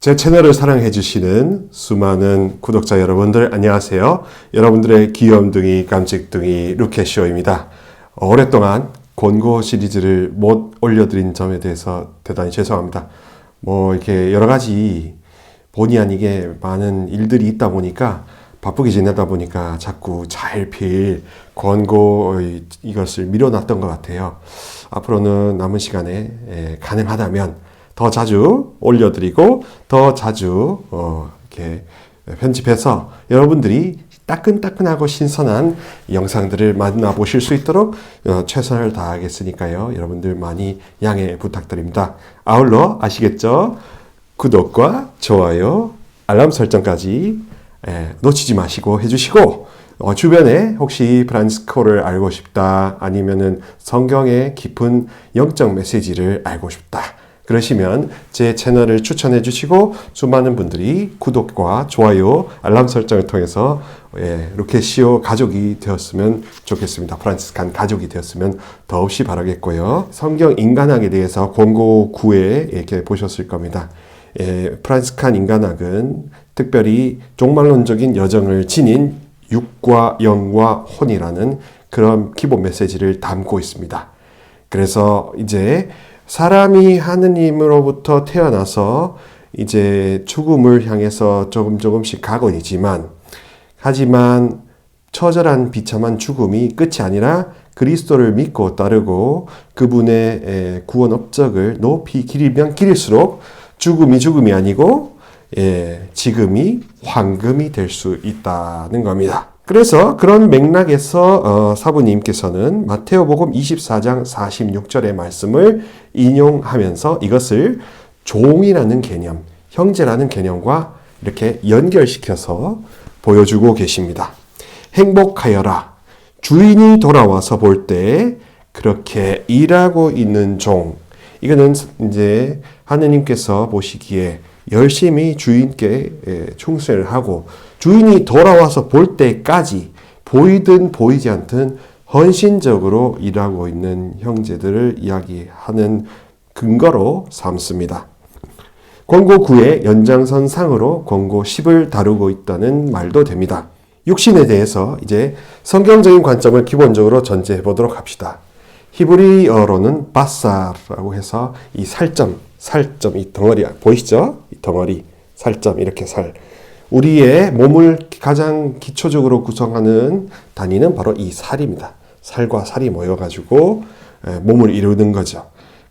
제 채널을 사랑해 주시는 수많은 구독자 여러분들 안녕하세요. 여러분들의 귀염둥이 깜찍둥이 루케쇼입니다. 오랫동안 권고 시리즈를 못 올려드린 점에 대해서 대단히 죄송합니다. 이렇게 여러 가지 본의 아니게 많은 일들이 있다 보니까 바쁘게 지내다 보니까 자꾸 차일피일 권고 이것을 미뤄놨던 것 같아요. 앞으로는 남은 시간에 가능하다면 더 자주 올려드리고 더 자주 이렇게 편집해서 여러분들이 따끈따끈하고 신선한 영상들을 만나보실 수 있도록 최선을 다하겠으니까요. 여러분들 많이 양해 부탁드립니다. 아울러 아시겠죠? 구독과 좋아요, 알람 설정까지 놓치지 마시고 해주시고 주변에 혹시 프란치스코를 알고 싶다 아니면은 성경의 깊은 영적 메시지를 알고 싶다 그러시면 제 채널을 추천해 주시고 수많은 분들이 구독과 좋아요, 알람 설정을 통해서 루케시오 가족이 되었으면 좋겠습니다. 프란치스칸 가족이 되었으면 더없이 바라겠고요. 성경 인간학에 대해서 권고 9회 이렇게 보셨을 겁니다. 프란치스칸 인간학은 특별히 종말론적인 여정을 지닌 육과 영과 혼이라는 그런 기본 메시지를 담고 있습니다. 그래서 이제 사람이 하느님으로부터 태어나서 이제 죽음을 향해서 조금씩 가거니지만 하지만 처절한 비참한 죽음이 끝이 아니라 그리스도를 믿고 따르고 그분의 구원 업적을 높이 기리면 기릴수록 죽음이 아니고 지금이 황금이 될 수 있다는 겁니다. 그래서 그런 맥락에서 사부님께서는 마테오복음 24장 46절의 말씀을 인용하면서 이것을 종이라는 개념, 형제라는 개념과 이렇게 연결시켜서 보여주고 계십니다. 행복하여라. 주인이 돌아와서 볼 때 그렇게 일하고 있는 종. 이거는 이제 하느님께서 보시기에 열심히 주인께 충성을 하고 주인이 돌아와서 볼 때까지 보이든 보이지 않든 헌신적으로 일하고 있는 형제들을 이야기하는 근거로 삼습니다. 권고 9의 연장선상으로 권고 10을 다루고 있다는 말도 됩니다. 육신에 대해서 이제 성경적인 관점을 기본적으로 전제해 보도록 합시다. 히브리어로는 바사라고 해서 이 살점, 이 덩어리 보이시죠? 이 덩어리, 살점 이렇게 살. 우리의 몸을 가장 기초적으로 구성하는 단위는 바로 이 살입니다. 살과 살이 모여가지고 몸을 이루는 거죠.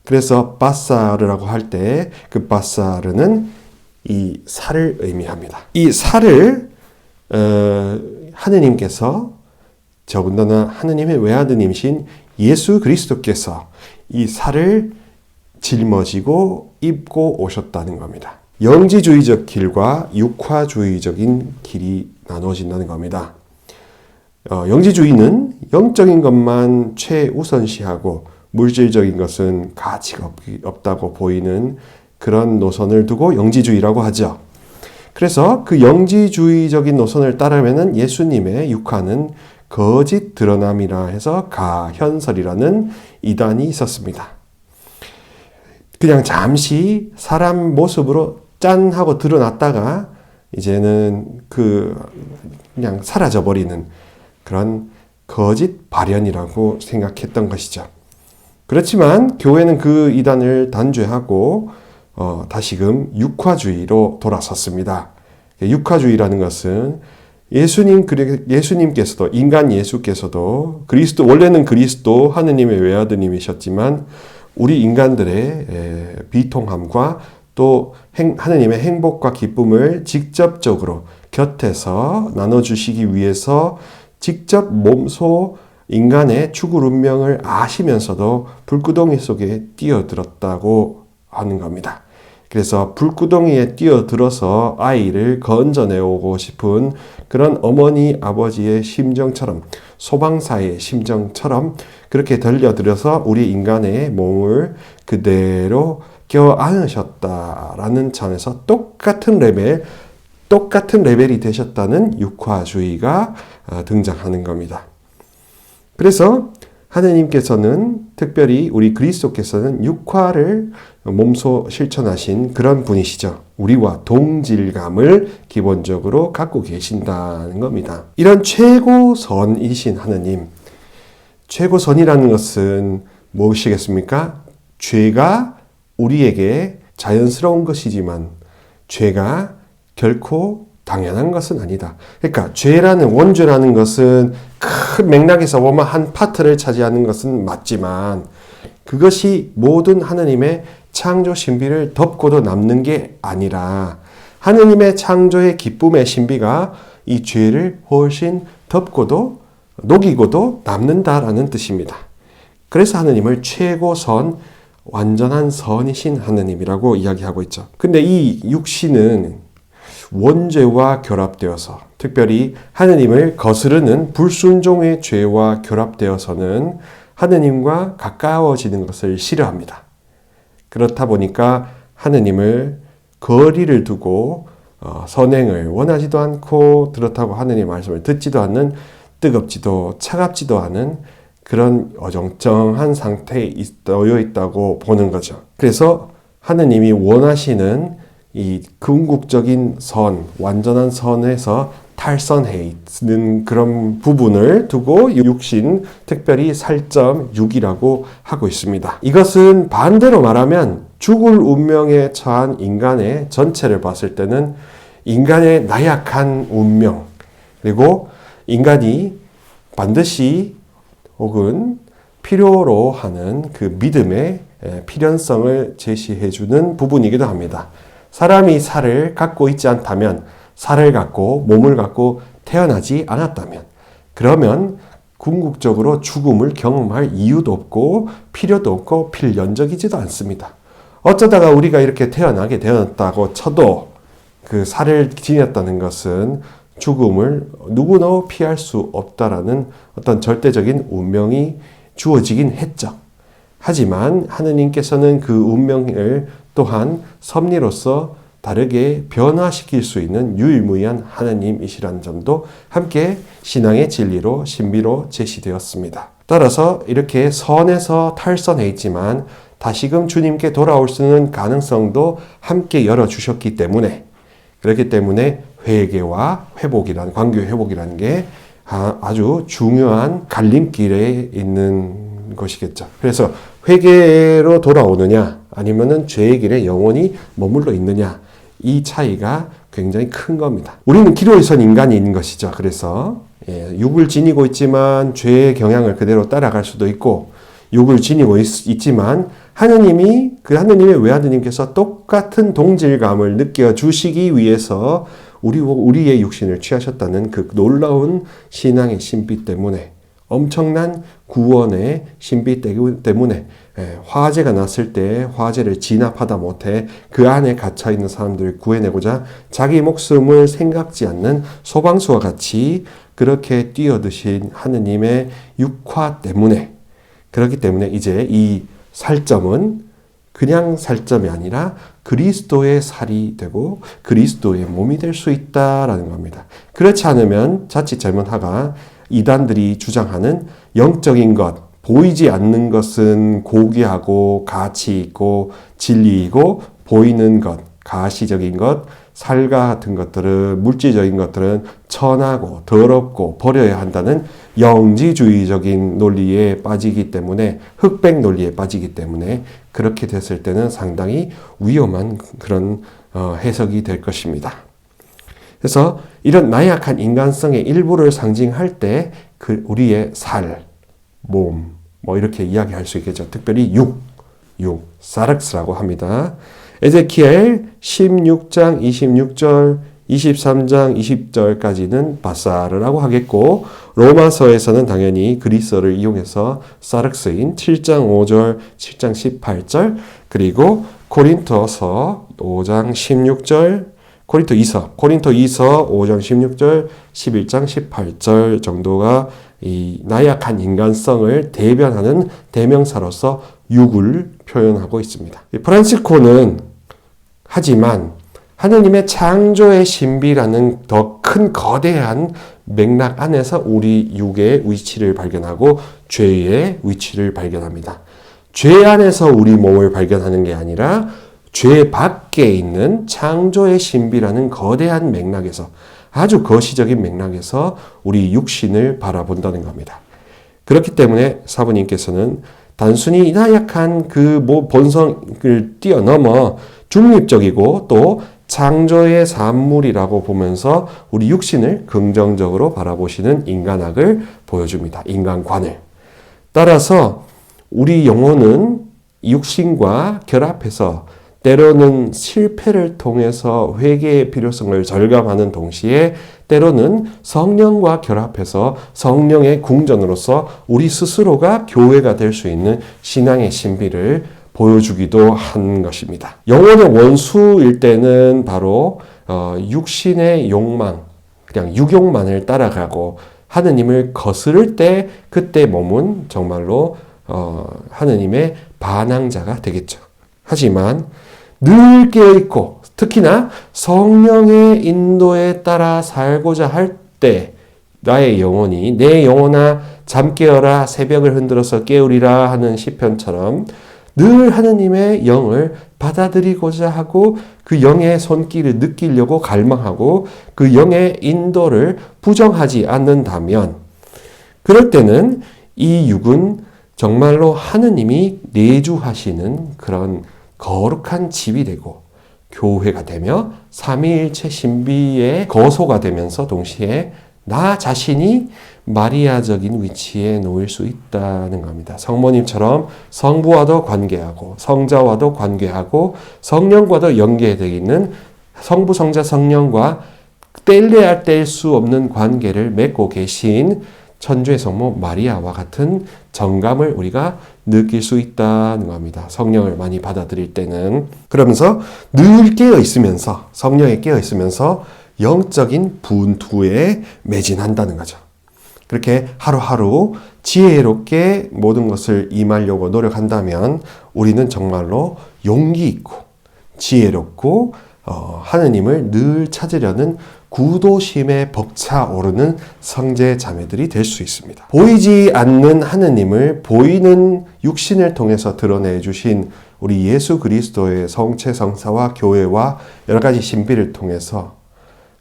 그래서 바사르라고 할 때 그 바사르는 이 살을 의미합니다. 이 살을 하느님께서 더군다나 하느님의 외아드님이신 예수 그리스도께서 이 살을 짊어지고 입고 오셨다는 겁니다. 영지주의적 길과 육화주의적인 길이 나눠진다는 겁니다. 영지주의는 영적인 것만 최우선시하고 물질적인 것은 가치가 없다고 보이는 그런 노선을 두고 영지주의라고 하죠. 그래서 그 영지주의적인 노선을 따르면 예수님의 육화는 거짓 드러남이라 해서 가현설이라는 이단이 있었습니다. 그냥 잠시 사람 모습으로 짠 하고 드러났다가 이제는 그냥 사라져버리는 그런 거짓 발현이라고 생각했던 것이죠. 그렇지만 교회는 그 이단을 단죄하고 다시금 육화주의로 돌아섰습니다. 육화주의라는 것은 예수님께서도 인간 예수께서도 그리스도 원래는 그리스도 하느님의 외아드님이셨지만 우리 인간들의 비통함과 또 하느님의 행복과 기쁨을 직접적으로 곁에서 나눠주시기 위해서 직접 몸소 인간의 죽을 운명을 아시면서도 불구덩이 속에 뛰어들었다고 하는 겁니다. 그래서 불구덩이에 뛰어들어서 아이를 건져내오고 싶은 그런 어머니 아버지의 심정처럼 소방사의 심정처럼 그렇게 들려들어서 우리 인간의 몸을 그대로 껴안으셨다라는 점에서 똑같은 레벨이 되셨다는 육화주의가 등장하는 겁니다. 그래서 하느님께서는 특별히 우리 그리스도께서는 육화를 몸소 실천하신 그런 분이시죠. 우리와 동질감을 기본적으로 갖고 계신다는 겁니다. 이런 최고선이신 하느님, 최고선이라는 것은 무엇이겠습니까? 죄가 우리에게 자연스러운 것이지만 죄가 결코 당연한 것은 아니다. 그러니까 죄라는 원죄라는 것은 큰 맥락에서 보면 한 파트를 차지하는 것은 맞지만 그것이 모든 하느님의 창조 신비를 덮고도 남는 게 아니라 하느님의 창조의 기쁨의 신비가 이 죄를 훨씬 덮고도 녹이고도 남는다라는 뜻입니다. 그래서 하느님을 최고선, 완전한 선이신 하느님이라고 이야기하고 있죠. 근데 이 육신은 원죄와 결합되어서 특별히 하느님을 거스르는 불순종의 죄와 결합되어서는 하느님과 가까워지는 것을 싫어합니다. 그렇다 보니까 하느님을 거리를 두고 선행을 원하지도 않고 그렇다고 하느님 말씀을 듣지도 않는 뜨겁지도 차갑지도 않은 그런 어정쩡한 상태에 놓여 있다고 보는 거죠. 그래서 하느님이 원하시는 이 궁극적인 선, 완전한 선에서 탈선해 있는 그런 부분을 두고 육신, 특별히 살점 6이라고 하고 있습니다. 이것은 반대로 말하면 죽을 운명에 처한 인간의 전체를 봤을 때는 인간의 나약한 운명, 그리고 인간이 반드시 혹은 필요로 하는 그 믿음의 필연성을 제시해주는 부분이기도 합니다. 사람이 살을 갖고 있지 않다면, 살을 갖고 몸을 갖고 태어나지 않았다면, 그러면 궁극적으로 죽음을 경험할 이유도 없고 필요도 없고 필연적이지도 않습니다. 어쩌다가 우리가 이렇게 태어나게 되었다고 쳐도 그 살을 지녔다는 것은 죽음을 누구나 피할 수 없다라는 어떤 절대적인 운명이 주어지긴 했죠. 하지만 하느님께서는 그 운명을 또한 섭리로서 다르게 변화시킬 수 있는 유일무이한 하나님이시라는 점도 함께 신앙의 진리로 신비로 제시되었습니다. 따라서 이렇게 선에서 탈선해 있지만 다시금 주님께 돌아올 수 있는 가능성도 함께 열어주셨기 때문에, 그렇기 때문에 회개와 회복이라는, 관계 회복이라는 게 아주 중요한 갈림길에 있는 것이겠죠. 그래서 회개로 돌아오느냐 아니면은 죄의 길에 영원히 머물러 있느냐, 이 차이가 굉장히 큰 겁니다. 우리는 기로에 선 인간인 것이죠. 그래서 육을 지니고 있지만 죄의 경향을 그대로 따라갈 수도 있고, 육을 지니고 있지만 하느님이, 그 하느님의 외아드님께서 똑같은 동질감을 느껴주시기 위해서 우리의 육신을 취하셨다는 그 놀라운 신앙의 신비 때문에, 엄청난 구원의 신비 때문에 화재가 났을 때 화재를 진압하다 못해 그 안에 갇혀있는 사람들을 구해내고자 자기 목숨을 생각지 않는 소방수와 같이 그렇게 뛰어드신 하느님의 육화 때문에, 그렇기 때문에 이제 이 살점은 그냥 살점이 아니라 그리스도의 살이 되고 그리스도의 몸이 될 수 있다라는 겁니다. 그렇지 않으면 자칫 잘못하가 이단들이 주장하는 영적인 것, 보이지 않는 것은 고귀하고 가치 있고 진리이고, 보이는 것, 가시적인 것, 살과 같은 것들은, 물질적인 것들은 천하고 더럽고 버려야 한다는 영지주의적인 논리에 빠지기 때문에, 흑백 논리에 빠지기 때문에 그렇게 됐을 때는 상당히 위험한 그런 해석이 될 것입니다. 그래서 이런 나약한 인간성의 일부를 상징할 때 그 우리의 살, 몸, 뭐 이렇게 이야기할 수 있겠죠. 특별히 육, 사륵스라고 합니다. 에제키엘 16장 26절, 23장 20절까지는 바사르라고 하겠고, 로마서에서는 당연히 그리스어를 이용해서 사륵스인 7장 5절, 7장 18절, 그리고 고린토서 5장 16절, 고린토 2서 5장 16절, 11장 18절 정도가 이 나약한 인간성을 대변하는 대명사로서 육을 표현하고 있습니다. 프란시스코는 하지만 하느님의 창조의 신비라는 더 큰 거대한 맥락 안에서 우리 육의 위치를 발견하고 죄의 위치를 발견합니다. 죄 안에서 우리 몸을 발견하는 게 아니라 죄 밖에 있는 창조의 신비라는 거대한 맥락에서, 아주 거시적인 맥락에서 우리 육신을 바라본다는 겁니다. 그렇기 때문에 사부님께서는 단순히 나약한 그 본성을 뛰어넘어 중립적이고 또 창조의 산물이라고 보면서 우리 육신을 긍정적으로 바라보시는 인간학을 보여줍니다. 인간관을. 따라서 우리 영혼은 육신과 결합해서 때로는 실패를 통해서 회개의 필요성을 절감하는 동시에 때로는 성령과 결합해서 성령의 궁전으로서 우리 스스로가 교회가 될 수 있는 신앙의 신비를 보여주기도 한 것입니다. 영혼의 원수일 때는 바로 육신의 욕망, 그냥 육욕만을 따라가고 하느님을 거스를 때 그때 몸은 정말로 하느님의 반항자가 되겠죠. 하지만 늘 깨어있고 특히나 성령의 인도에 따라 살고자 할 때 나의 영혼이 내 영혼아 잠 깨어라 새벽을 흔들어서 깨우리라 하는 시편처럼 늘 하느님의 영을 받아들이고자 하고 그 영의 손길을 느끼려고 갈망하고 그 영의 인도를 부정하지 않는다면 그럴 때는 이 육은 정말로 하느님이 내주하시는 그런 거룩한 집이 되고 교회가 되며 삼위일체 신비의 거소가 되면서 동시에 나 자신이 마리아적인 위치에 놓일 수 있다는 겁니다. 성모님처럼 성부와도 관계하고 성자와도 관계하고 성령과도 연계되어 있는 성부, 성자, 성령과 뗄래야 뗄 수 없는 관계를 맺고 계신 천주의 성모 마리아와 같은 정감을 우리가 느낄 수 있다는 겁니다. 성령을 많이 받아들일 때는. 그러면서 늘 깨어 있으면서 성령에 깨어 있으면서 영적인 분투에 매진한다는 거죠. 그렇게 하루하루 지혜롭게 모든 것을 임하려고 노력한다면 우리는 정말로 용기 있고 지혜롭고 하느님을 늘 찾으려는 구도심에 벅차오르는 성제 자매들이 될 수 있습니다. 보이지 않는 하느님을 보이는 육신을 통해서 드러내 주신 우리 예수 그리스도의 성체 성사와 교회와 여러 가지 신비를 통해서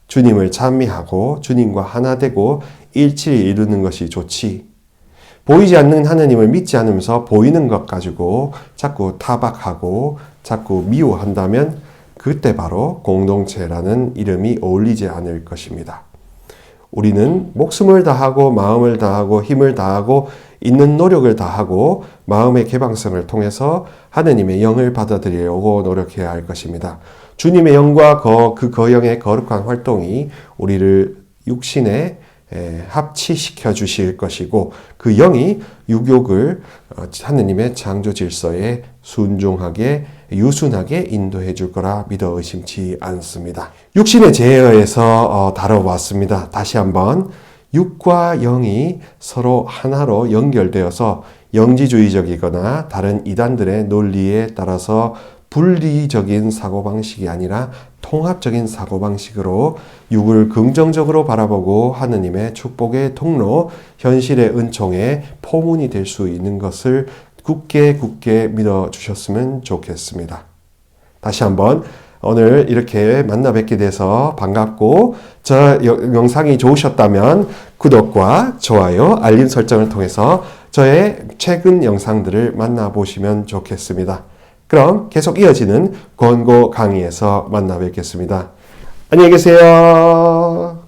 주님을 찬미하고 주님과 하나 되고 일치를 이루는 것이 좋지. 보이지 않는 하느님을 믿지 않으면서 보이는 것 가지고 자꾸 타박하고 자꾸 미워한다면 그때 바로 공동체라는 이름이 어울리지 않을 것입니다. 우리는 목숨을 다하고 마음을 다하고 힘을 다하고 있는 노력을 다하고 마음의 개방성을 통해서 하느님의 영을 받아들이려고 노력해야 할 것입니다. 주님의 영과 그 영의 거룩한 활동이 우리를 육신에 합치시켜 주실 것이고 그 영이 육욕을 하느님의 창조 질서에 순종하게 유순하게 인도해 줄 거라 믿어 의심치 않습니다. 육신의 제어에서 다뤄봤습니다. 다시 한번 육과 영이 서로 하나로 연결되어서 영지주의적이거나 다른 이단들의 논리에 따라서 분리적인 사고방식이 아니라 통합적인 사고방식으로 육을 긍정적으로 바라보고 하느님의 축복의 통로, 현실의 은총의 포문이 될 수 있는 것을 굳게 믿어주셨으면 좋겠습니다. 다시 한번 오늘 이렇게 만나 뵙게 돼서 반갑고 저 영상이 좋으셨다면 구독과 좋아요, 알림 설정을 통해서 저의 최근 영상들을 만나보시면 좋겠습니다. 그럼 계속 이어지는 권고 강의에서 만나 뵙겠습니다. 안녕히 계세요.